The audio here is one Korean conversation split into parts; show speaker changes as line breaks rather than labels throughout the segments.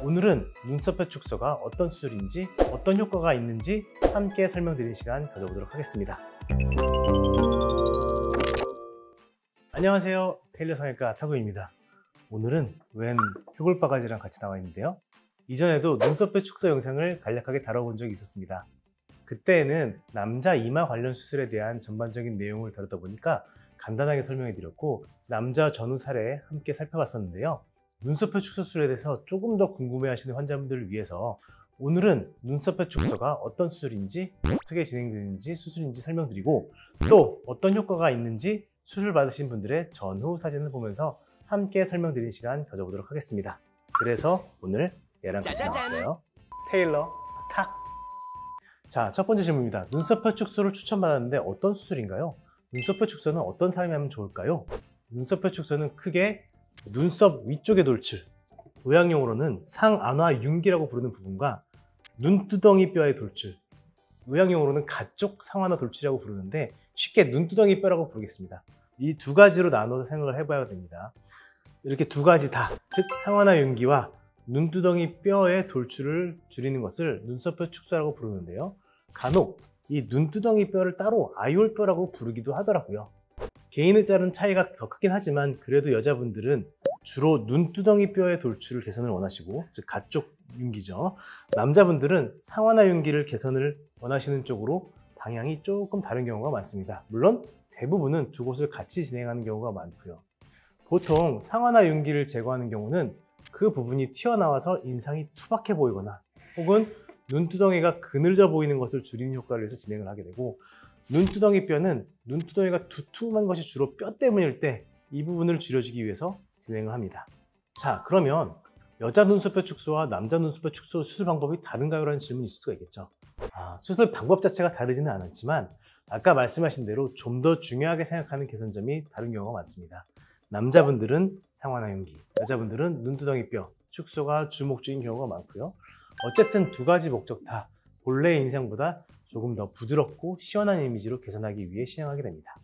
오늘은 눈썹뼈 축소가 어떤 수술인지 어떤 효과가 있는지 함께 설명드리는 시간 가져보도록 하겠습니다. 안녕하세요, 테일러 성형외과 타구입니다. 오늘은 웬 해골바가지랑 같이 나와 있는데요, 이전에도 눈썹뼈 축소 영상을 간략하게 다뤄본 적이 있었습니다. 그때는 남자 이마 관련 수술에 대한 전반적인 내용을 다루다 보니까 간단하게 설명해 드렸고, 남자 전후 사례 함께 살펴봤었는데요. 눈썹뼈 축소 수술에 대해서 조금 더 궁금해 하시는 환자분들을 위해서 오늘은 눈썹뼈 축소가 어떤 수술인지, 어떻게 진행되는지, 수술인지 설명드리고, 또 어떤 효과가 있는지 수술 받으신 분들의 전후 사진을 보면서 함께 설명드리는 시간 가져보도록 하겠습니다. 그래서 오늘 얘랑 같이 나왔어요. 테일러 탁! 자, 첫 번째 질문입니다. 눈썹뼈 축소를 추천받았는데 어떤 수술인가요? 눈썹뼈 축소는 어떤 사람이 하면 좋을까요? 눈썹뼈 축소는 크게 눈썹 위쪽의 돌출, 의학용어로는 상안화 윤기라고 부르는 부분과 눈두덩이 뼈의 돌출, 의학용어로는 가쪽 상안화 돌출이라고 부르는데 쉽게 눈두덩이 뼈라고 부르겠습니다. 이 두 가지로 나눠서 생각을 해봐야 됩니다. 이렇게 두 가지 다, 즉 상안화 윤기와 눈두덩이 뼈의 돌출을 줄이는 것을 눈썹뼈 축소라고 부르는데요, 간혹 이 눈두덩이 뼈를 따로 아이올뼈라고 부르기도 하더라고요. 개인에 따른 차이가 더 크긴 하지만 그래도 여자분들은 주로 눈두덩이 뼈의 돌출을 개선을 원하시고, 즉 가쪽 윤기죠. 남자분들은 상안화 윤기를 개선을 원하시는 쪽으로 방향이 조금 다른 경우가 많습니다. 물론 대부분은 두 곳을 같이 진행하는 경우가 많고요. 보통 상안화 윤기를 제거하는 경우는 그 부분이 튀어나와서 인상이 투박해 보이거나 혹은 눈두덩이가 그늘져 보이는 것을 줄이는 효과를 위해서 진행을 하게 되고, 눈두덩이 뼈는 눈두덩이가 두툼한 것이 주로 뼈 때문일 때 이 부분을 줄여주기 위해서 진행을 합니다. 자, 그러면 여자 눈썹뼈 축소와 남자 눈썹뼈 축소 수술 방법이 다른가요? 라는 질문이 있을 수가 있겠죠. 수술 방법 자체가 다르지는 않았지만 아까 말씀하신 대로 좀 더 중요하게 생각하는 개선점이 다른 경우가 많습니다. 남자분들은 상안화 윤기, 여자분들은 눈두덩이 뼈 축소가 주 목적인 경우가 많고요. 어쨌든 두 가지 목적 다 본래의 인상보다 조금 더 부드럽고 시원한 이미지로 개선하기 위해 시행하게 됩니다.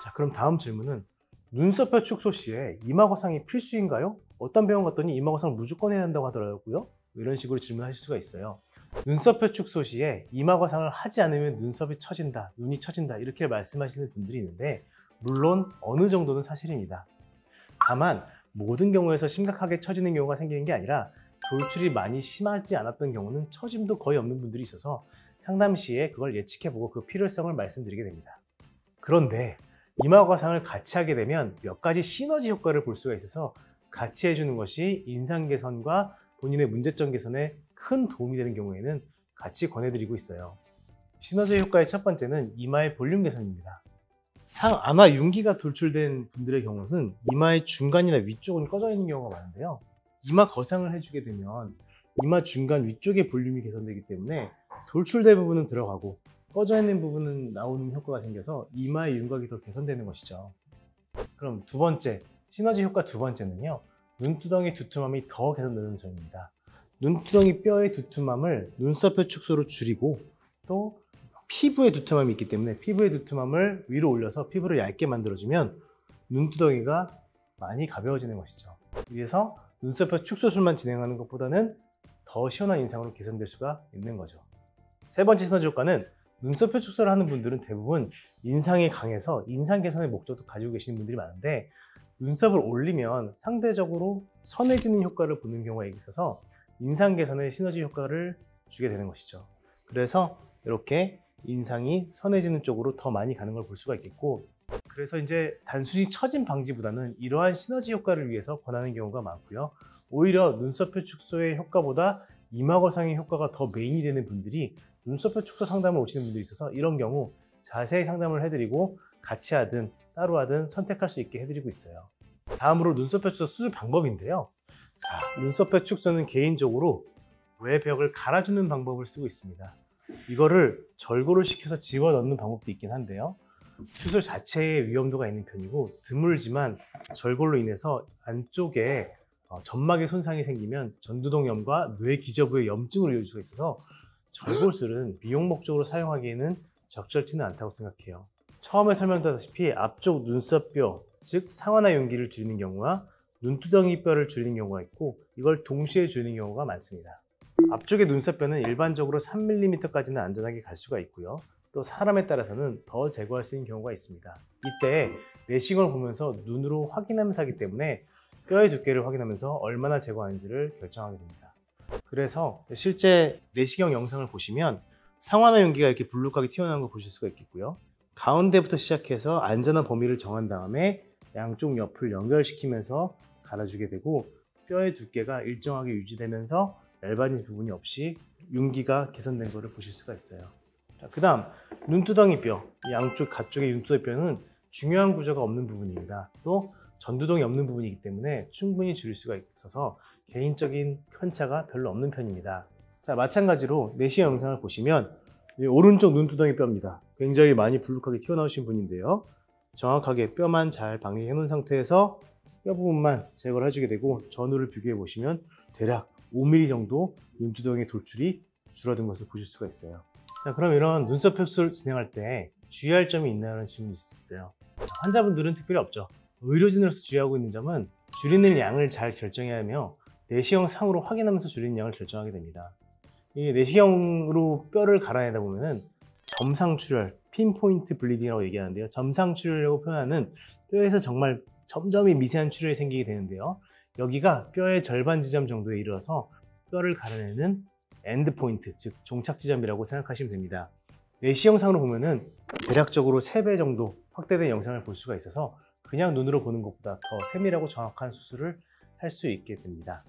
자, 그럼 다음 질문은 눈썹뼈 축소 시에 이마 거상이 필수인가요? 어떤 병원 갔더니 이마 거상 무조건 해야 한다고 하더라고요. 이런 식으로 질문하실 수가 있어요. 눈썹뼈 축소 시에 이마 거상을 하지 않으면 눈썹이 처진다, 눈이 처진다, 이렇게 말씀하시는 분들이 있는데 물론 어느 정도는 사실입니다. 다만 모든 경우에서 심각하게 처지는 경우가 생기는 게 아니라 돌출이 많이 심하지 않았던 경우는 처짐도 거의 없는 분들이 있어서 상담 시에 그걸 예측해보고 그 필요성을 말씀드리게 됩니다. 그런데 이마 거상을 같이 하게 되면 몇 가지 시너지 효과를 볼 수가 있어서 같이 해주는 것이 인상 개선과 본인의 문제점 개선에 큰 도움이 되는 경우에는 같이 권해드리고 있어요. 시너지 효과의 첫 번째는 이마의 볼륨 개선입니다. 상안화 윤기가 돌출된 분들의 경우는 이마의 중간이나 위쪽은 꺼져 있는 경우가 많은데요, 이마 거상을 해주게 되면 이마 중간 위쪽의 볼륨이 개선되기 때문에 돌출된 부분은 들어가고 꺼져 있는 부분은 나오는 효과가 생겨서 이마의 윤곽이 더 개선되는 것이죠. 그럼 두 번째, 시너지 효과 두 번째는요, 눈두덩이 두툼함이 더 개선되는 점입니다. 눈두덩이 뼈의 두툼함을 눈썹뼈 축소로 줄이고, 또 피부의 두툼함이 있기 때문에 피부의 두툼함을 위로 올려서 피부를 얇게 만들어주면 눈두덩이가 많이 가벼워지는 것이죠. 그래서 눈썹뼈 축소술만 진행하는 것보다는 더 시원한 인상으로 개선될 수가 있는 거죠. 세 번째 시너지 효과는 눈썹뼈 축소를 하는 분들은 대부분 인상이 강해서 인상 개선의 목적도 가지고 계시는 분들이 많은데 눈썹을 올리면 상대적으로 선해지는 효과를 보는 경우가 있어서 인상 개선의 시너지 효과를 주게 되는 것이죠. 그래서 이렇게 인상이 선해지는 쪽으로 더 많이 가는 걸 볼 수가 있겠고, 그래서 이제 단순히 처짐 방지보다는 이러한 시너지 효과를 위해서 권하는 경우가 많고요. 오히려 눈썹뼈 축소의 효과보다 이마 거상의 효과가 더 메인이 되는 분들이 눈썹뼈 축소 상담을 오시는 분들이 있어서 이런 경우 자세히 상담을 해드리고 같이 하든 따로 하든 선택할 수 있게 해드리고 있어요. 다음으로 눈썹뼈 축소 수술 방법인데요. 자, 눈썹뼈 축소는 개인적으로 외벽을 갈아주는 방법을 쓰고 있습니다. 이거를 절골을 시켜서 집어넣는 방법도 있긴 한데요, 수술 자체에 위험도가 있는 편이고 드물지만 절골로 인해서 안쪽에 점막에 손상이 생기면 전두동염과 뇌 기저부의 염증으로 이어질 수가 있어서 절골술은 미용 목적으로 사용하기에는 적절치는 않다고 생각해요. 처음에 설명드렸다시피 앞쪽 눈썹뼈, 즉 상안화 윤기를 줄이는 경우와 눈두덩이 뼈를 줄이는 경우가 있고 이걸 동시에 줄이는 경우가 많습니다. 앞쪽의 눈썹뼈는 일반적으로 3mm까지는 안전하게 갈 수가 있고요. 또 사람에 따라서는 더 제거할 수 있는 경우가 있습니다. 이때 내시경을 보면서 눈으로 확인하면서 하기 때문에 뼈의 두께를 확인하면서 얼마나 제거하는지를 결정하게 됩니다. 그래서 실제 내시경 영상을 보시면 상완화 윤기가 이렇게 불룩하게 튀어나온 걸 보실 수가 있겠고요. 가운데부터 시작해서 안전한 범위를 정한 다음에 양쪽 옆을 연결시키면서 갈아주게 되고 뼈의 두께가 일정하게 유지되면서 얇아진 부분이 없이 윤기가 개선된 것을 보실 수가 있어요. 그 다음 눈두덩이 뼈, 양쪽 가쪽의 눈두덩이 뼈는 중요한 구조가 없는 부분입니다. 또 전두동이 없는 부분이기 때문에 충분히 줄일 수가 있어서 개인적인 편차가 별로 없는 편입니다. 자, 마찬가지로 내시경 영상을 보시면 오른쪽 눈두덩이 뼈입니다. 굉장히 많이 불룩하게 튀어나오신 분인데요. 정확하게 뼈만 잘 방해해 놓은 상태에서 뼈 부분만 제거를 해주게 되고 전후를 비교해 보시면 대략 5mm 정도 눈두덩이 돌출이 줄어든 것을 보실 수가 있어요. 자, 그럼 이런 눈썹 흡수를 진행할 때 주의할 점이 있나요? 질문이 있었어요. 환자분들은 특별히 없죠. 의료진으로서 주의하고 있는 점은 줄이는 양을 잘 결정해야 하며 내시경 상으로 확인하면서 줄이는 양을 결정하게 됩니다. 이 내시경으로 뼈를 갈아내다 보면은 점상출혈, 핀포인트 블리딩이라고 얘기하는데요. 점상출혈이라고 표현하는 뼈에서 정말 점점이 미세한 출혈이 생기게 되는데요. 여기가 뼈의 절반 지점 정도에 이르러서 뼈를 갈아내는 엔드포인트, 즉 종착 지점이라고 생각하시면 됩니다. 내시경상으로 보면은 대략적으로 3배 정도 확대된 영상을 볼 수가 있어서 그냥 눈으로 보는 것보다 더 세밀하고 정확한 수술을 할 수 있게 됩니다.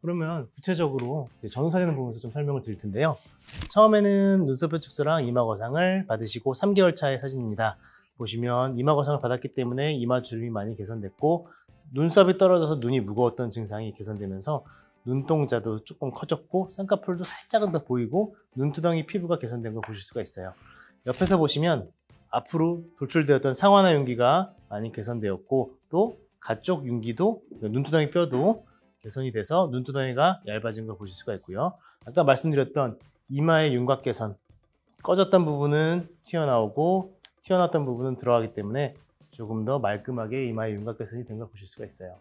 그러면 구체적으로 전후 사진을 보면서 좀 설명을 드릴 텐데요. 처음에는 눈썹뼈 축소랑 이마 거상을 받으시고 3개월 차의 사진입니다. 보시면 이마 거상을 받았기 때문에 이마 주름이 많이 개선됐고 눈썹이 떨어져서 눈이 무거웠던 증상이 개선되면서 눈동자도 조금 커졌고 쌍꺼풀도 살짝은 더 보이고 눈두덩이 피부가 개선된 걸 보실 수가 있어요. 옆에서 보시면 앞으로 돌출되었던 상완화 윤기가 많이 개선되었고 또 가쪽 윤기도 눈두덩이 뼈도 개선이 돼서 눈두덩이가 얇아진 걸 보실 수가 있고요. 아까 말씀드렸던 이마의 윤곽 개선, 꺼졌던 부분은 튀어나오고 튀어나왔던 부분은 들어가기 때문에 조금 더 말끔하게 이마의 윤곽 개선이 된 걸 보실 수가 있어요.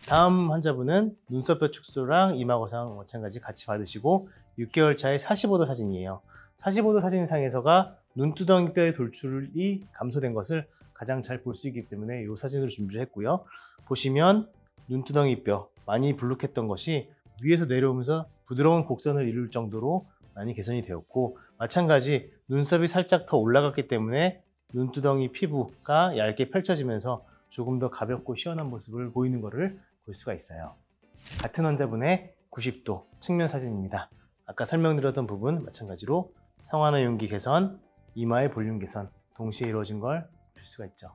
다음 환자분은 눈썹뼈 축소랑 이마 거상 마찬가지 같이 받으시고 6개월 차의 45도 사진이에요. 45도 사진상에서가 눈두덩이 뼈의 돌출이 감소된 것을 가장 잘 볼 수 있기 때문에 이 사진으로 준비를 했고요. 보시면 눈두덩이 뼈 많이 불룩했던 것이 위에서 내려오면서 부드러운 곡선을 이룰 정도로 많이 개선이 되었고 마찬가지 눈썹이 살짝 더 올라갔기 때문에 눈두덩이 피부가 얇게 펼쳐지면서 조금 더 가볍고 시원한 모습을 보이는 것을 볼 수가 있어요. 같은 환자분의 90도 측면 사진입니다. 아까 설명드렸던 부분 마찬가지로 상완화 윤기 개선, 이마의 볼륨 개선 동시에 이루어진 걸 볼 수가 있죠.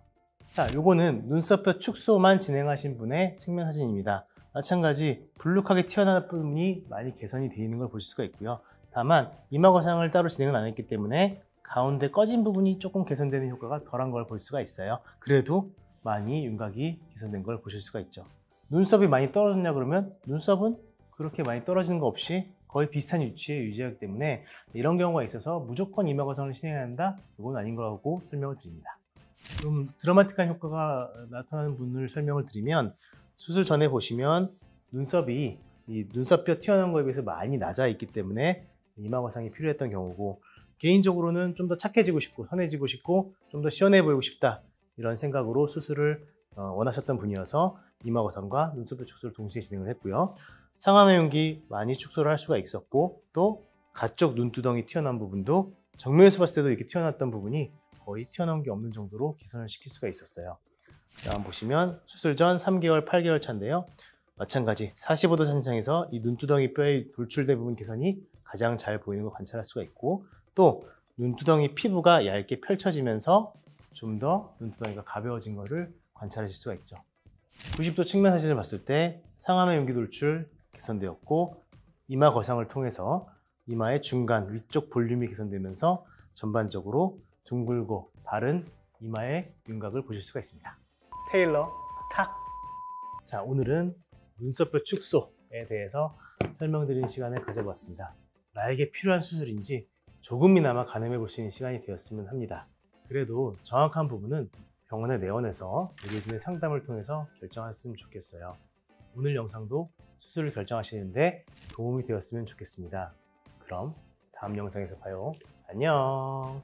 자, 요거는 눈썹뼈 축소만 진행하신 분의 측면 사진입니다. 마찬가지 불룩하게 튀어나온 부분이 많이 개선이 되어 있는 걸 보실 수가 있고요. 다만 이마 거상을 따로 진행은 안 했기 때문에 가운데 꺼진 부분이 조금 개선되는 효과가 덜한 걸 볼 수가 있어요. 그래도 많이 윤곽이 개선된 걸 보실 수가 있죠. 눈썹이 많이 떨어졌냐 그러면 눈썹은 그렇게 많이 떨어지는 거 없이 거의 비슷한 위치에 유지하기 때문에 이런 경우가 있어서 무조건 이마 거상을 진행해야 한다? 이건 아닌 거라고 설명을 드립니다. 좀 드라마틱한 효과가 나타나는 분을 설명을 드리면 수술 전에 보시면 눈썹이 이 눈썹뼈 튀어나온 거에 비해서 많이 낮아 있기 때문에 이마 거상이 필요했던 경우고 개인적으로는 좀 더 착해지고 싶고 선해지고 싶고 좀 더 시원해 보이고 싶다 이런 생각으로 수술을 원하셨던 분이어서 이마 거상과 눈썹뼈 축소를 동시에 진행을 했고요. 상완화 윤기 많이 축소를 할 수가 있었고 또 가쪽 눈두덩이 튀어나온 부분도 정면에서 봤을 때도 이렇게 튀어나왔던 부분이 거의 튀어나온 게 없는 정도로 개선을 시킬 수가 있었어요. 다음 보시면 수술 전 3개월, 8개월 차인데요. 마찬가지 45도 사진상에서 이 눈두덩이 뼈의 돌출된 부분 개선이 가장 잘 보이는 걸 관찰할 수가 있고 또 눈두덩이 피부가 얇게 펼쳐지면서 좀 더 눈두덩이가 가벼워진 것을 관찰하실 수가 있죠. 90도 측면 사진을 봤을 때 상완화 윤기 돌출 개선되었고 이마 거상을 통해서 이마의 중간 위쪽 볼륨이 개선되면서 전반적으로 둥글고 바른 이마의 윤곽을 보실 수가 있습니다. 테일러 탁! 자, 오늘은 눈썹뼈 축소에 대해서 설명드리는 시간을 가져봤습니다. 나에게 필요한 수술인지 조금이나마 가늠해 볼 수 있는 시간이 되었으면 합니다. 그래도 정확한 부분은 병원에 내원해서 의료진의 상담을 통해서 결정했으면 좋겠어요. 오늘 영상도 수술을 결정하시는데 도움이 되었으면 좋겠습니다. 그럼 다음 영상에서 봐요. 안녕.